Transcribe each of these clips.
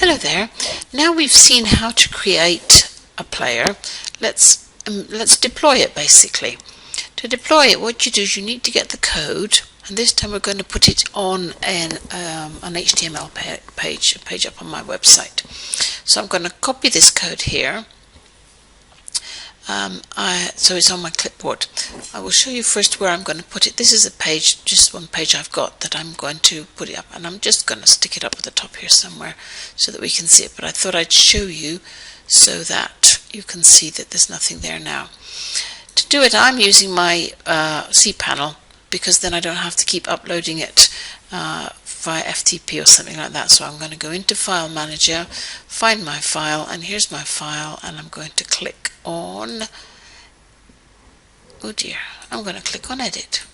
Hello there. Now we've seen how to create a player. Let's deploy it basically. To deploy it, what you do is you need to get the code, and this time we're going to put it on an HTML page up on my website. So I'm going to copy this code here. So it's on my clipboard. I will show you first where I'm going to put it. This is a page, just one page I've got that I'm going to put it up, and I'm just going to stick it up at the top here somewhere so that we can see it, but I thought I'd show you so that you can see that there's nothing there now. To do it, I'm using my cPanel, because then I don't have to keep uploading it via FTP or something like that. So I'm going to go into File Manager, find my file, and here's my file, and I'm going to click on, oh dear, I'm going to click on Edit.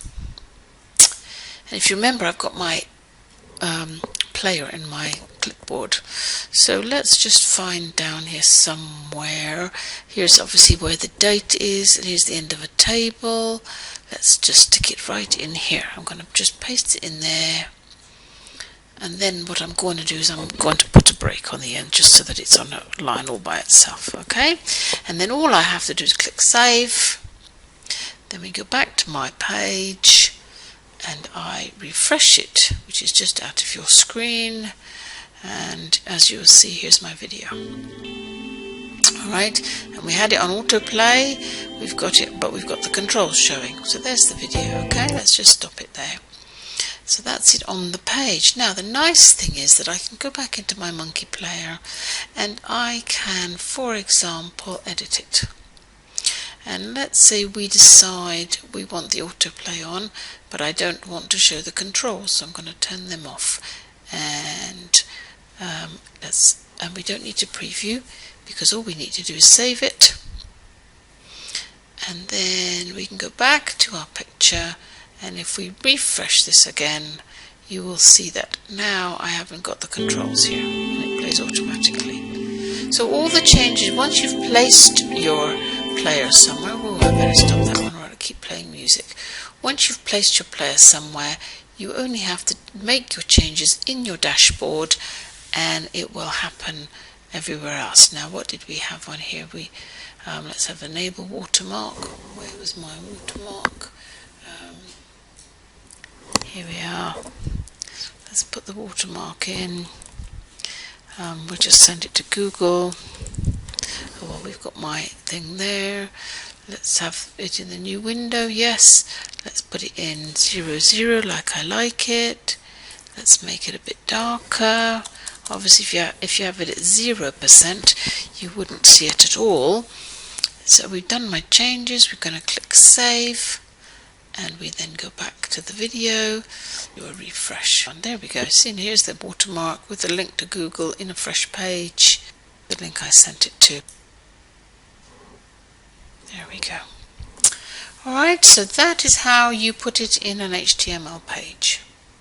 And if you remember, I've got my player in my clipboard. So let's just find down here somewhere. Here's obviously where the date is, and here's the end of a table. Let's just stick it right in here. I'm going to just paste it in there. And then what I'm going to do is I'm going to put a break on the end just so that it's on a line all by itself, okay? And then all I have to do is click Save. Then we go back to my page and I refresh it, which is just out of your screen. And as you'll see, here's my video. Alright, and we had it on autoplay. We've got it, but we've got the controls showing. So there's the video, okay? Let's just stop it there. So that's it on the page. Now the nice thing is that I can go back into my Monkey Playr and I can, for example, edit it. And let's say we decide we want the autoplay on, but I don't want to show the controls, so I'm going to turn them off. And we don't need to preview, because all we need to do is save it. And then we can go back to our picture. And if we refresh this again, you will see that now I haven't got the controls here, and it plays automatically. So all the changes, once you've placed your player somewhere, oh, I better stop that one or I'll keep playing music. Once you've placed your player somewhere, you only have to make your changes in your dashboard, and it will happen everywhere else. Now, what did we have on here? Let's have enable watermark. Where was my watermark? Here we are. Let's put the watermark in. We'll just send it to Google. Oh, well, we've got my thing there. Let's have it in the new window. Yes. Let's put it in 00 like I like it. Let's make it a bit darker. Obviously, if you have it at 0%, you wouldn't see it at all. So we've done my changes. We're going to click Save. And we then go back to the video, do a refresh. And there we go. See, here's the watermark with the link to Google in a fresh page, the link I sent it to. There we go. Alright, so that is how you put it in an HTML page.